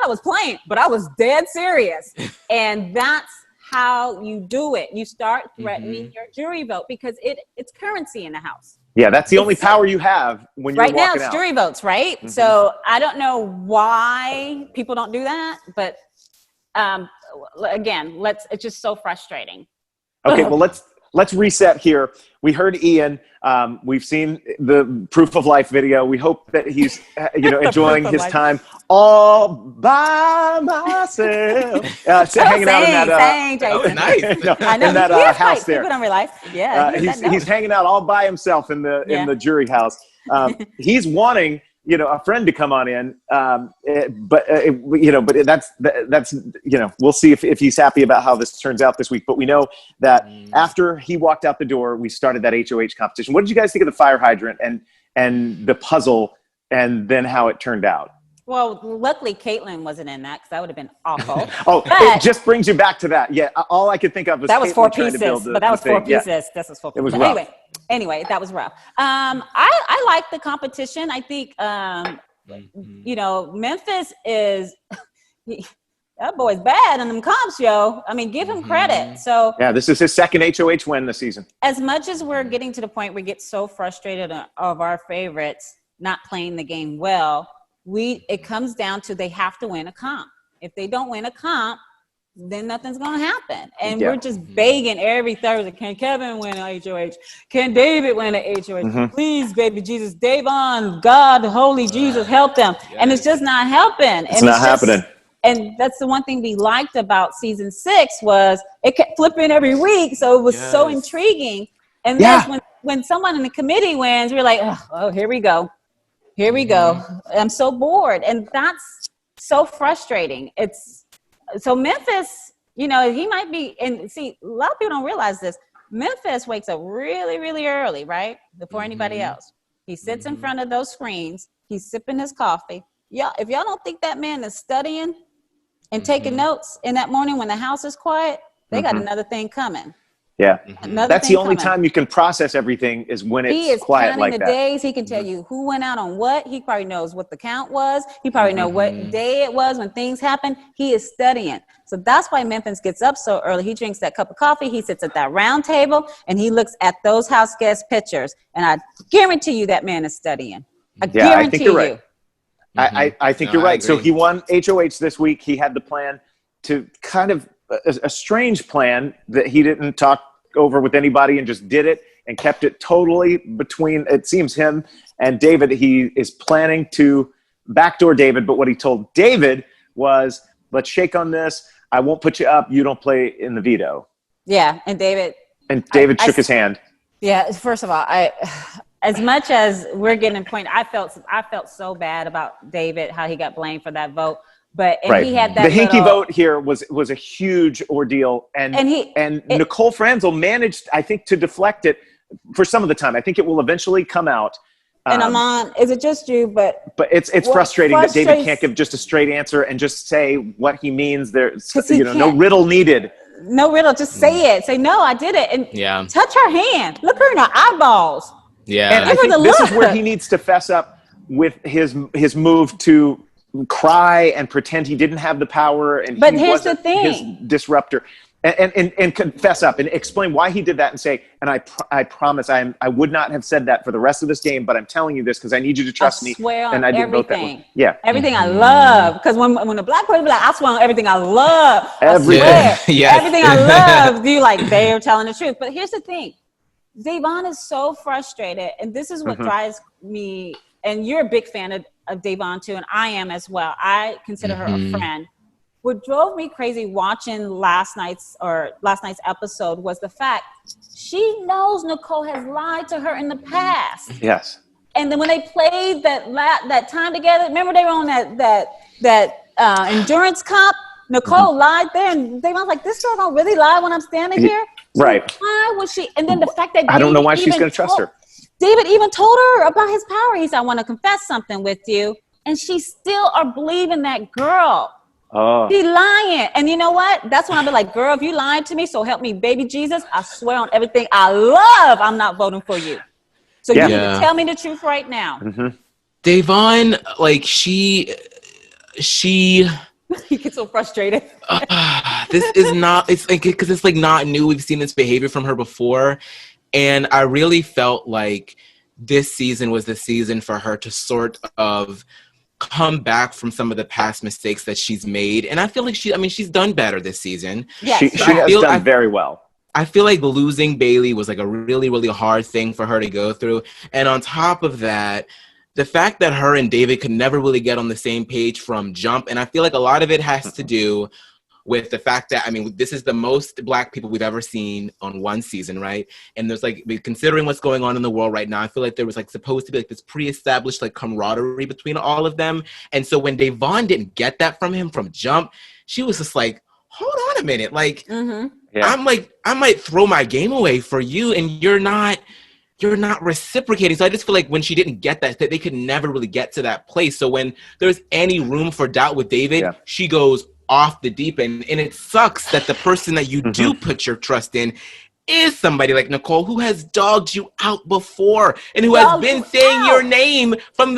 I was playing, but I was dead serious. And that's how you do it. You start threatening your jury vote because it's currency in the house. Yeah, that's the only power you have when you're right now. It's out. Jury votes, right? So I don't know why people don't do that, but again, it's just so frustrating. Okay, well let's reset here. We heard Ian. We've seen the Proof of Life video. We hope that he's enjoying his time all by myself. Hanging out in that. Jason. Nice. I know. In that house there. People don't realize. Yeah. He's hanging out all by himself in the jury house. He's wanting a friend to come on in, but that's we'll see if he's happy about how this turns out this week. But we know that after he walked out the door, we started that HOH competition. What did you guys think of the fire hydrant and the puzzle, and then how it turned out? Well, luckily Caitlin wasn't in that because that would have been awful. It just brings you back to that. Yeah, all I could think of was that was Caitlin 4 trying pieces, to build but that was 4 pieces. Yeah. This was 4 It pieces. was rough. Anyway, that was rough. I like the competition. I think Memphis is that boy's bad in them comps, yo. Give him credit. So yeah, this is his second HOH win this season. As much as we're getting to the point we get so frustrated of our favorites not playing the game well, it comes down to they have to win a comp. If they don't win a comp, then nothing's going to happen. And we're just begging every Thursday, can Kevin win an HOH? Can David win an HOH? Please, baby Jesus, Davon, God, holy Jesus, help them. Yes. And it's just not helping. It's not happening. And that's the one thing we liked about season 6 was it kept flipping every week. So it was so intriguing. And then when someone in the committee wins, we're like, oh, here we go. Here we go. I'm so bored. And that's so frustrating. So Memphis, you know, he might be, and see, a lot of people don't realize this. Memphis wakes up really, really early, right? Before anybody else. He sits in front of those screens. He's sipping his coffee. Y'all, if y'all don't think that man is studying and taking notes in that morning when the house is quiet, they got another thing coming. Yeah. That's the only time you can process everything is when it's quiet like that. He is counting the days. He can tell you who went out on what. He probably knows what the count was. He probably knows what day it was when things happened. He is studying. So that's why Memphis gets up so early. He drinks that cup of coffee. He sits at that round table and he looks at those house guest pictures. And I guarantee you that man is studying. I think you're right. I think you're right. So he won HOH this week. He had the plan to kind of a strange plan that he didn't talk over with anybody and just did it and kept it totally between, it seems, him and David. He is planning to backdoor David, but what he told David was, let's shake on this. I won't put you up. You don't play in the veto. Yeah. And David shook his hand. Yeah. First of all, as much as we're getting a point, I felt so bad about David, how he got blamed for that vote. But he had that. The Hinky vote here was a huge ordeal, and Nicole Franzel managed, I think, to deflect it for some of the time. I think it will eventually come out. And Aman, is it just you? But it's frustrating that David can't give just a straight answer and just say what he means. There's no riddle needed. No riddle. Just say it. Say no, I did it, and touch her hand. Look her in her eyeballs. Yeah, and I think this is where he needs to fess up with his move to cry and pretend he didn't have the power and but he here's the wasn't thing. his disruptor and confess up and explain why he did that and say, and I promise I would not have said that for the rest of this game, but I'm telling you this because I need you to trust me. And I didn't vote that way. Yeah. Everything I love. Because when a black person be like, I swear on everything I love. Everything. I swear, everything I love. You like they're telling the truth. But here's the thing. Davon is so frustrated, and this is what drives me. And you're a big fan of Davon too, and I am as well. I consider her a friend. What drove me crazy watching last night's episode was the fact she knows Nicole has lied to her in the past. Yes. And then when they played that time together, remember they were on that endurance comp. Nicole lied there, and Davon's like, "This girl don't really lie when I'm standing here." So right. why was she? And then the fact that I don't know why she's going to trust her. David even told her about his power. He said, I want to confess something with you. And she still are believing that girl. Oh. She lying. And you know what? That's when I'll be like, girl, if you lying to me, so help me, baby Jesus, I swear on everything I love, I'm not voting for you. So you need to tell me the truth right now. Davon, like she he gets so frustrated. This is not, it's like, because it's like not new. We've seen this behavior from her before. And I really felt like this season was the season for her to sort of come back from some of the past mistakes that she's made. And I feel like she's done better this season. Yes. She has done very well. I feel like losing Bayleigh was like a really, really hard thing for her to go through. And on top of that, the fact that her and David could never really get on the same page from jump. And I feel like a lot of it has to do with the fact that, this is the most black people we've ever seen on one season, right? And there's like, considering what's going on in the world right now, I feel like there was like supposed to be like this pre-established like camaraderie between all of them. And so when Davon didn't get that from him from jump, she was just like, hold on a minute. Like, I'm like, I might throw my game away for you and you're not reciprocating. So I just feel like when she didn't get that they could never really get to that place. So when there's any room for doubt with David, she goes off the deep end. And it sucks that the person that you do put your trust in is somebody like Nicole, who has dogged you out before and who has been saying your name from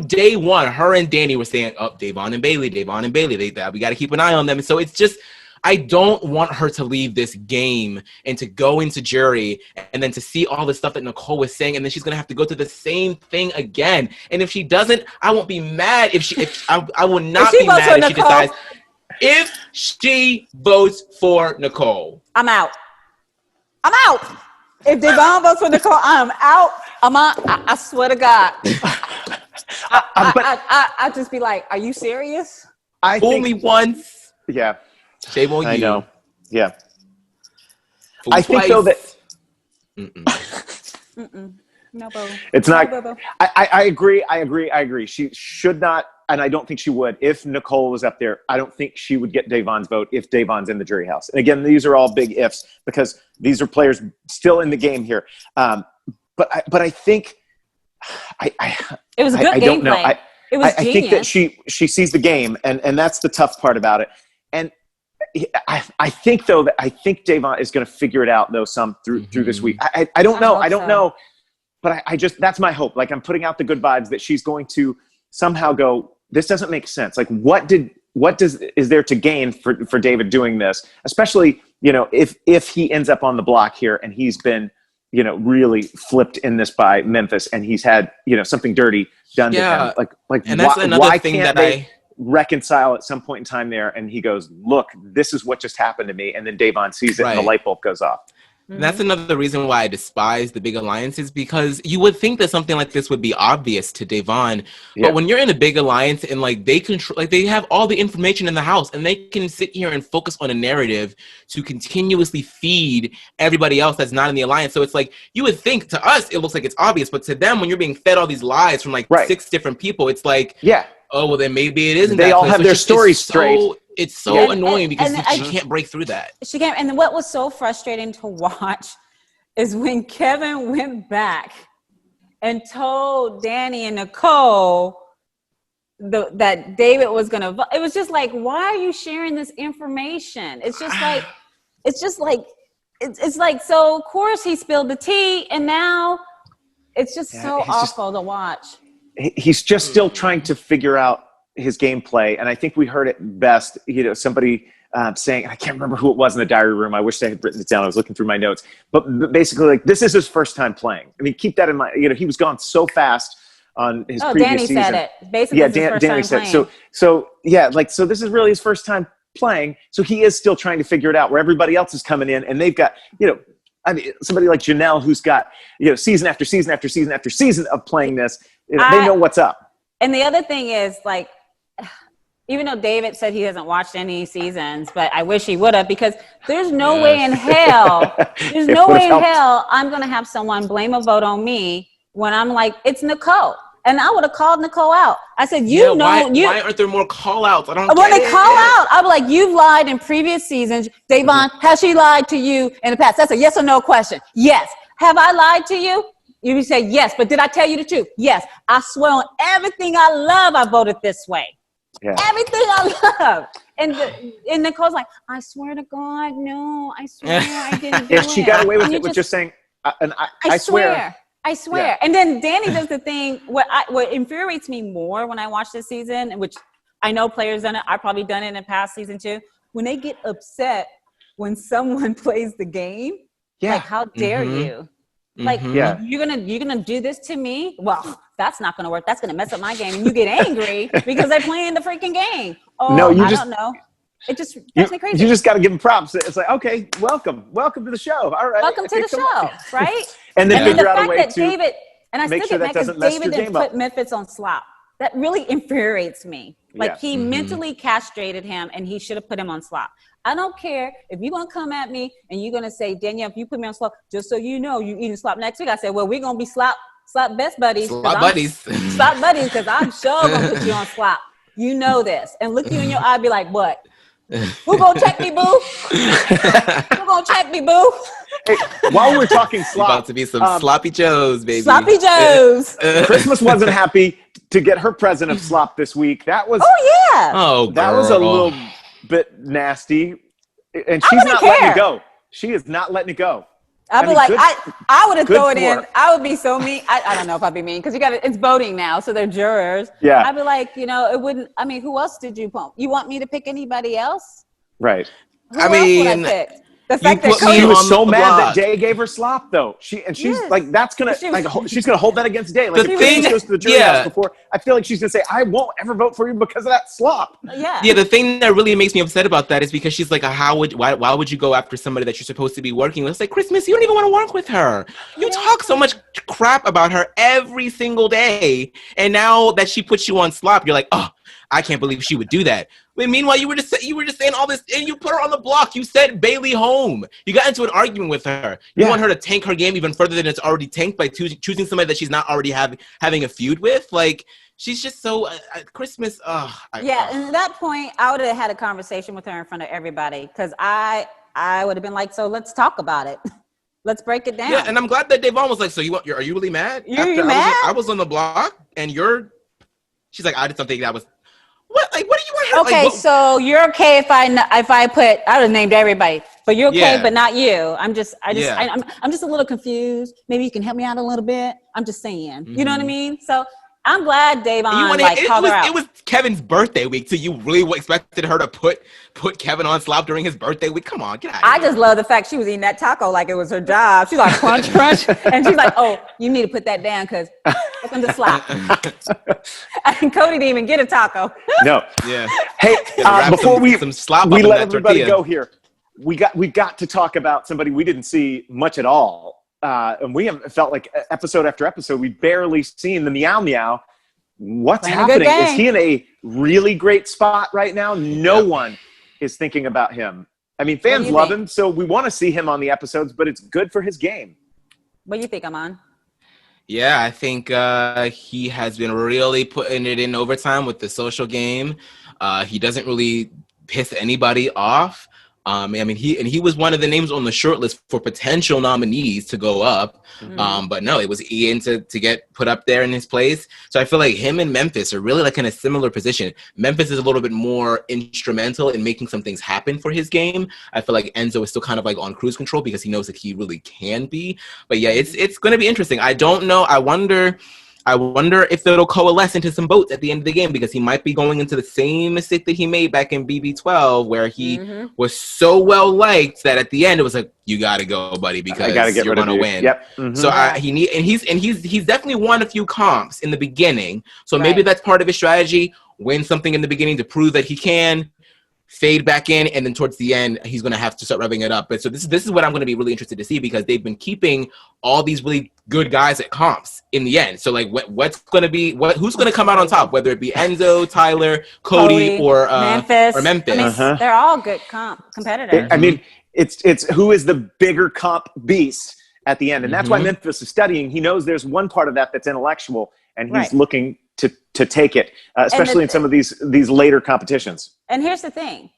day one. Her and Dani were saying, Davon and Bayleigh. We got to keep an eye on them. And so it's just, I don't want her to leave this game and to go into jury and then to see all the stuff that Nicole was saying, and then she's going to have to go through the same thing again. And if she doesn't, I won't be mad I will not be mad if she decides. if she votes for Nicole. I'm out. If Devon votes for Nicole, I'm out. I swear to God. I just be like, are you serious? Fool me once. Yeah. Shame on you. I know. Yeah. Fool I think twice. though that No, boo. it's not. No, boo. I agree. She should not, and I don't think she would. If Nicole was up there, I don't think she would get Davon's vote if Davon's in the jury house. And again, these are all big ifs because these are players still in the game here. But I think It was a good I don't know. gameplay. It was I think that she sees the game, and that's the tough part about it. And I think though that I think Davon is going to figure it out though some through this week. I don't know. I don't know. But I just, that's my hope. Like, I'm putting out the good vibes that she's going to somehow go, this doesn't make sense. Like, is there to gain for David doing this? Especially, if he ends up on the block here and he's been, really flipped in this by Memphis and he's had, something dirty done to him. Like, and that's another thing that I reconcile at some point in time there. And he goes, look, this is what just happened to me. And then Davon sees it and the light bulb goes off. And that's another reason why I despise the big alliances, because you would think that something like this would be obvious to Davon, but when you're in a big alliance and they control, they have all the information in the house and they can sit here and focus on a narrative to continuously feed everybody else that's not in the alliance. So it's like, you would think to us, it looks like it's obvious, but to them, when you're being fed all these lies from 6 different people, it's like, oh, well, then maybe it isn't. They all have their stories straight. It's so annoying because she can't break through that. She can't. And what was so frustrating to watch is when Kevin went back and told Dani and Nicole that David was going to vote. It was just like, why are you sharing this information? It's like, so of course he spilled the tea and now it's just so awful to watch. He's just still trying to figure out his gameplay, and I think we heard it best. Somebody saying, I can't remember who it was in the diary room. I wish I had written it down. I was looking through my notes, but basically, this is his first time playing. I mean, keep that in mind. He was gone so fast on his previous Dani season. said it. Basically, Dani said it. So this is really his first time playing. So he is still trying to figure it out. Where everybody else is coming in, and they've got somebody like Janelle who's got season after season after season after season of playing this. They know what's up. And the other thing is, even though David said he hasn't watched any seasons, but I wish he would have, because there's no way in hell, I'm going to have someone blame a vote on me when I'm like, it's Nicole. And I would have called Nicole out. I said, why aren't there more call outs? I don't when they call out, I'll be like, you've lied in previous seasons. Davon, has she lied to you in the past? That's a yes or no question. Yes. Have I lied to you? You say yes, but did I tell you the truth? Yes. I swear on everything I love, I voted this way. Yeah. Everything I love. And Nicole's like, I swear to God, no, I swear I didn't do it. She got away with it with just saying, I swear. I swear. Yeah. And then Dani does the thing, what infuriates me more when I watch this season, which I know players done it, I've probably done it in the past season too, when they get upset when someone plays the game. Yeah. Like, how dare you? Like, you're gonna do this to me? Well, that's not gonna work. That's gonna mess up my game. And you get angry because they're playing the freaking game. Oh, no, I don't know. It just makes me crazy. You just got to give them props. It's like, okay, welcome to the show. All right, welcome to the show, right? And then figure the out fact a way that to David and I make still sure get that mad doesn't because mess David your didn't game put up. Memphis on slop. That really infuriates me. Like he mentally castrated him, and he should have put him on slop. I don't care if you're gonna come at me and you're gonna say, Danielle, if you put me on slop, just so you know, you eating slop next week. I said, well, we're gonna be slop best buddies. Slop buddies, because I'm sure gonna put you on slop. You know this, and look you in your eye, be like, what? Who gonna check me, boo? Who gonna check me, boo? Hey, while we're talking slop, about to be some sloppy joes, baby. Sloppy joes. Christmas wasn't happy to get her present of slop this week. That was that was a little bit nasty, and she's not letting it go. She is not letting it go. I'd be like, I would have thrown it in. I would be so mean. I don't know if I'd be mean because it's voting now, so they're jurors. Yeah. I'd be like, it wouldn't. I mean, who else did you pump? You want me to pick anybody else? Right. Who else would I pick? The fact that put me She was on so the mad block. that Day gave her slop, though. She's Yes. like, that's gonna she's gonna hold that against Day. Like, The if thing- Christmas goes to the jury yeah. house before, I feel like she's gonna say, I won't ever vote for you because of that slop. Yeah, the thing that really makes me upset about that is because she's like, why would you go after somebody that you're supposed to be working with? It's like, Christmas, you don't even want to work with her. You talk so much crap about her every single day, and now that she puts you on slop, you're like, oh, I can't believe she would do that. But meanwhile, you were just saying all this, and you put her on the block. You sent Bayleigh home. You got into an argument with her. You want her to tank her game even further than it's already tanked by choosing somebody that she's not already having a feud with. Like, she's just so Christmas. And at that point, I would have had a conversation with her in front of everybody because I would have been like, so let's talk about it. Let's break it down. Yeah, and I'm glad that Devon was like, so are you really mad? You mad? I was on the block, and she's like, I did something that was. What? Like, what do you want her? Okay, like, so you're okay if I would have named everybody, but you're okay, but not you. I'm just a little confused. Maybe you can help me out a little bit. I'm just saying, you know what I mean? So I'm glad Davon called her out. It was Kevin's birthday week, so you really expected her to put Kevin on slop during his birthday week? Come on, get out of here. I just love the fact she was eating that taco like it was her job. She's like, crunch, crunch. And she's like, oh, you need to put that down because welcome to slop. And Cody didn't even get a taco. No. Yeah. Hey, before we let everybody tortilla. go here, we got to talk about somebody we didn't see much at all. And we have felt like episode after episode, we've barely seen the Meow Meow. What's happening? Is he in a really great spot right now? No one is thinking about him. I mean, fans love him, so we want to see him on the episodes, but it's good for his game. What do you think, Aman? Yeah, I think he has been really putting it in overtime with the social game. He doesn't really piss anybody off. I mean, he was one of the names on the short list for potential nominees to go up. But no, it was Ian to get put up there in his place. So I feel like him and Memphis are really like in a similar position. Memphis is a little bit more instrumental in making some things happen for his game. I feel like Enzo is still kind of like on cruise control because he knows that he really can be. But yeah, it's going to be interesting. I don't know. I wonder if it'll coalesce into some votes at the end of the game because he might be going into the same mistake that he made back in BB12 where he was so well liked that at the end it was like, you got to go, buddy, because you're going to win. Yep. So he's definitely won a few comps in the beginning. So maybe that's part of his strategy. Win something in the beginning to prove that he can. Fade back in, and then towards the end, he's going to have to start revving it up. But so this is what I'm going to be really interested to see because they've been keeping all these really good guys at comps in the end. So like, who's going to come out on top? Whether it be Enzo, Tyler, Cody or Memphis. I mean, they're all good competitors. I mean, it's who is the bigger comp beast at the end, and that's why Memphis is studying. He knows there's one part of that that's intellectual, and he's looking to take it, especially in some of these later competitions. And here's the thing.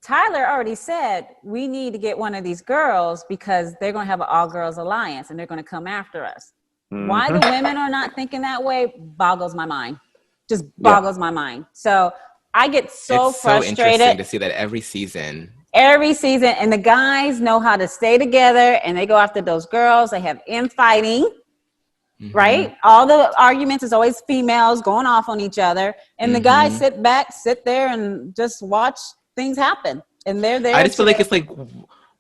Tyler already said we need to get one of these girls because they're going to have an all-girls alliance and they're going to come after us. Why the women are not thinking that way boggles my mind. Just boggles my mind. So I get so frustrated. So interesting to see that every season, and the guys know how to stay together and they go after those girls. They have infighting. Right? All the arguments is always females going off on each other. And the guys sit there and just watch things happen. And they're there. I just feel like it's like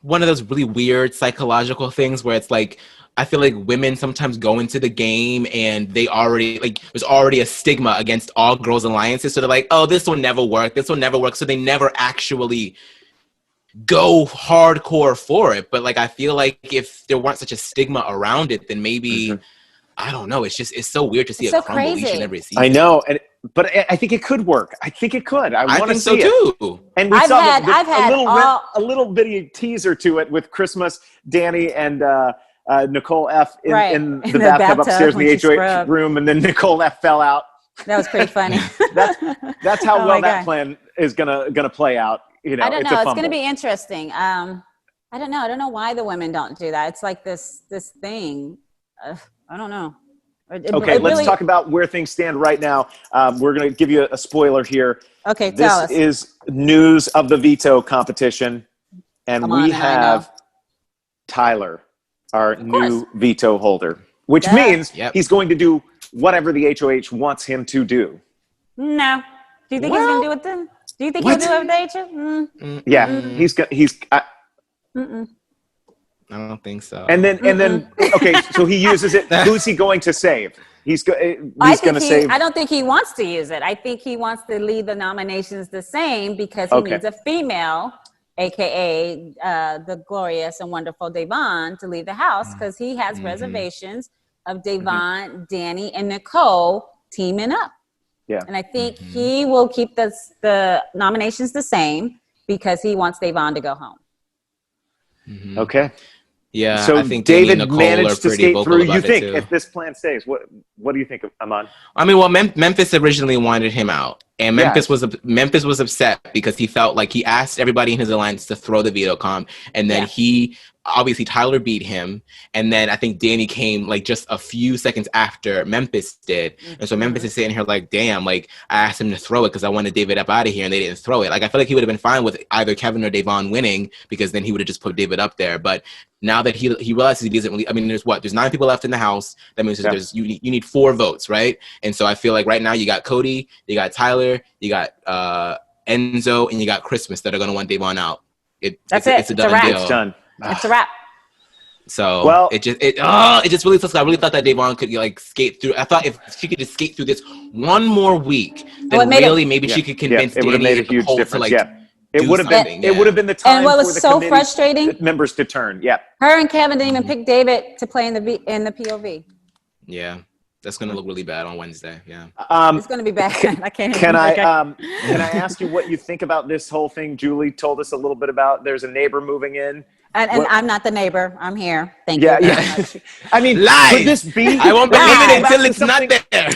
one of those really weird psychological things where it's like, I feel like women sometimes go into the game and they already there's already a stigma against all girls alliances. So they're like, oh, this will never work. This will never work. So they never actually go hardcore for it. But like, I feel like if there weren't such a stigma around it, then maybe I don't know. It's so weird to see it crumble each and every season. I know, but I think it could work. I think it could. I want to see it. So too. And we saw a little bitty teaser to it with Christmas, Dani and Nicole F in the bathtub upstairs in the HOH room, and then Nicole F fell out. That was pretty funny. That's how well that plan is gonna play out. You know, I don't know. It's gonna be interesting. I don't know. I don't know why the women don't do that. It's like this thing. I don't know. Let's talk about where things stand right now. We're going to give you a spoiler here. Okay, tell us. This is news of the veto competition, and we have Tyler, our new veto holder, which means he's going to do whatever the HOH wants him to do. No. Do you think he's going to do it then? Do you think he'll do it with the HOH? Yeah, he's I don't think so. And then, okay, so he uses it. Who's he going to save? He's going to save. I don't think he wants to use it. I think he wants to leave the nominations the same because he needs a female, aka the glorious and wonderful Devon, to leave the house because he has reservations of Devon, Dani, and Nicole teaming up. Yeah. And I think he will keep the nominations the same because he wants Devon to go home. Okay. Yeah, so I think David Dani and Nicole managed to skate through. You think too. if this plan stays, what do you think, Aman? I mean, well, Memphis originally wanted him out, and Memphis was upset because he felt like he asked everybody in his alliance to throw the veto comp, and then obviously Tyler beat him, and then I think Dani came like just a few seconds after Memphis did, and so Memphis is sitting here like, damn, like I asked him to throw it because I wanted David up out of here, and they didn't throw it. Like I feel like he would have been fine with either Kevin or Devon winning because then he would have just put David up there, but now that he realizes he doesn't really, I mean, there's 9 people left in the house. That means you need 4 votes, right? And so I feel like right now you got Cody, you got Tyler, you got Enzo, and you got Crispen that are going to want Devon out. It's a done deal. It's done. It's a wrap. So it just really sucks. I really thought that Devon could like skate through. I thought if she could just skate through this one more week, then maybe she could convince it would have made a huge difference. It would have been the time. And what was for the so frustrating, members to turn. Yeah. Her and Kevin didn't even pick David to play in the POV. Yeah. That's gonna look really bad on Wednesday. Yeah, it's gonna be bad. I can't. Can I ask you what you think about this whole thing? Julie told us a little bit about. There's a neighbor moving in, and I'm not the neighbor. I'm here. Thank you. Yeah. I mean, could this be? I won't believe it until it's not there.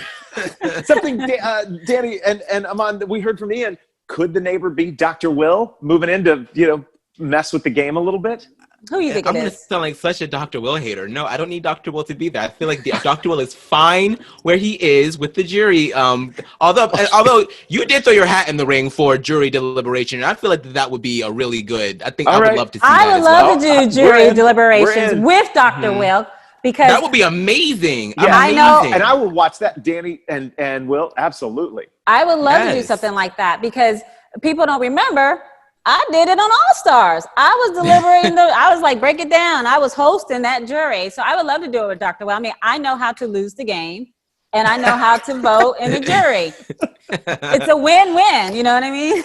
Something, Dani and Aman, we heard from Ian. Could the neighbor be Dr. Will moving in to mess with the game a little bit? Who you think I'm it going to is? sound like such a Dr. Will hater. No, I don't need Dr. Will to be there. I feel like Dr. Will is fine where he is with the jury. Although you did throw your hat in the ring for jury deliberation, and I feel like that would be a really good. I think I would love to see that. I would love to do jury deliberations with Dr. Will because that would be amazing. Yeah, I know, and I will watch that. Dani and Will, absolutely. I would love to do something like that because people don't remember. I did it on All Stars. I was delivering I was like, break it down. I was hosting that jury. So I would love to do it with Dr. Will. I mean, I know how to lose the game and I know how to vote in the jury. It's a win-win. You know what I mean?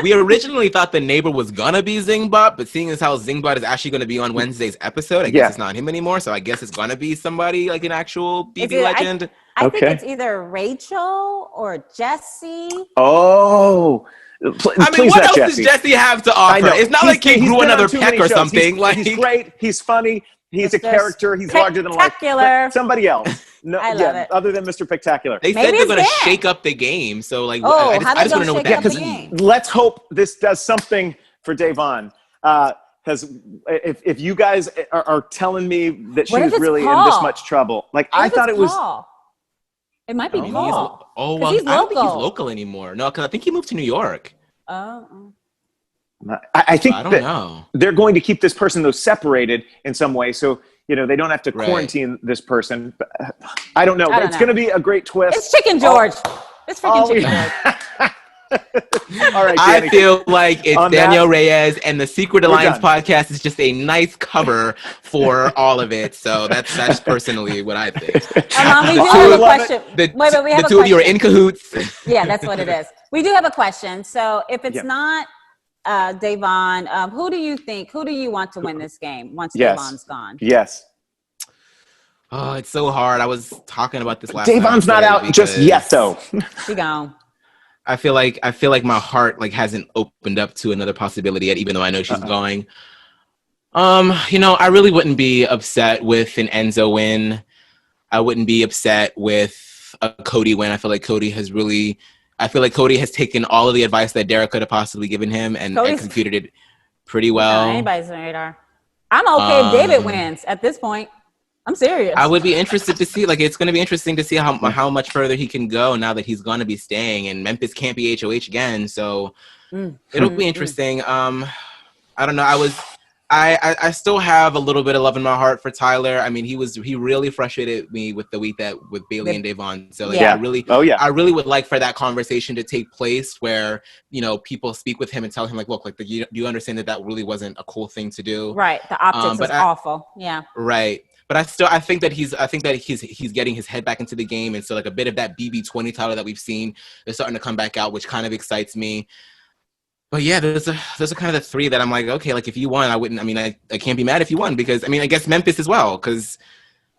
We originally thought the neighbor was going to be Zingbot, but seeing as how Zingbot is actually going to be on Wednesday's episode, I guess it's not him anymore. So I guess it's going to be somebody like an actual BB legend. I think it's either Rachel or Jesse. Oh, I mean, what else does Jesse have to offer? It's not like he grew another peck or something. He's great. He's funny. He's a character. He's larger than life. But somebody else. No, I love it. Other than Mr. Spectacular. They said they're going to shake up the game. So, like, I just want to know what that means. Let's hope this does something for Devon. Because if you guys are telling me that she was really in this much trouble, like I thought it was. It might be Paul. Well, I don't think he's local anymore. No, because I think he moved to New York. Oh. I think I don't know. They're going to keep this person, though, separated in some way. So, they don't have to quarantine this person. But, I don't know. It's going to be a great twist. It's Chicken George. It's freaking Chicken George. All right, Dani. I feel like it's Danielle Reyes, and the Secret Alliance podcast is just a nice cover for all of it. So that's personally what I think. We do have a question. We have the two of you are in cahoots. Yeah, that's what it is. We do have a question. So if it's not Devon, who do you think? Who do you want to win this game once Devon's gone? Yes. Oh, it's so hard. I was talking about this last night. Devon's not out just yet, though. She gone. I feel like my heart hasn't opened up to another possibility yet, even though I know she's going. I really wouldn't be upset with an Enzo win. I wouldn't be upset with a Cody win. I feel like Cody has taken all of the advice that Derek could have possibly given him and computed it pretty well. Anybody's on the radar. I'm okay if David wins at this point. I'm serious. I would be interested to see, it's going to be interesting to see how much further he can go now that he's going to be staying, and Memphis can't be HOH again, so it'll be interesting. I don't know. I still have a little bit of love in my heart for Tyler. I mean, he really frustrated me with the week with Bayleigh and Devon. So like, Yeah. I really would like for that conversation to take place where, you know, people speak with him and tell him like, look, like, do you understand that really wasn't a cool thing to do? Right. The optics is awful. Yeah. Right. But I think that he's getting his head back into the game, and so like a bit of that BB20 Tyler that we've seen is starting to come back out, which kind of excites me. But yeah, those are kind of the three that I'm like, okay, like if you won, I can't be mad if you won, because I mean, I guess Memphis as well, because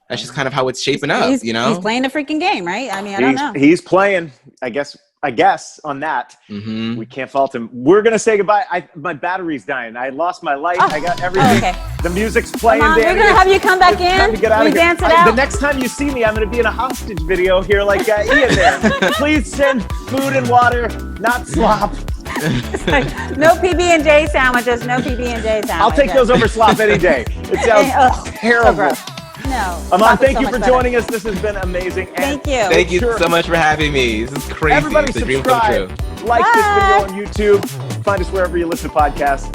that's just kind of how it's shaping up, you know? He's playing the freaking game, right? I mean, I don't know. He's playing, I guess on that. Mm-hmm. We can't fault him. We're going to say goodbye. My battery's dying. I lost my light. I got everything. Okay. The music's playing, Mom, Dani. we're going to have you come back in. Dance it out. The next time you see me, I'm going to be in a hostage video here like Ian there. Please send food and water, not slop. No PB&J sandwiches. No PB&J sandwiches. I'll take those over slop any day. It sounds terrible. So no. Aman, thank you for joining us. This has been amazing. Thank you. Thank you so much for having me. This is crazy. Everybody it's a dream come subscribe. true. Like this video on YouTube. Find us wherever you listen to podcasts.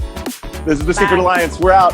This is The Secret Alliance. We're out.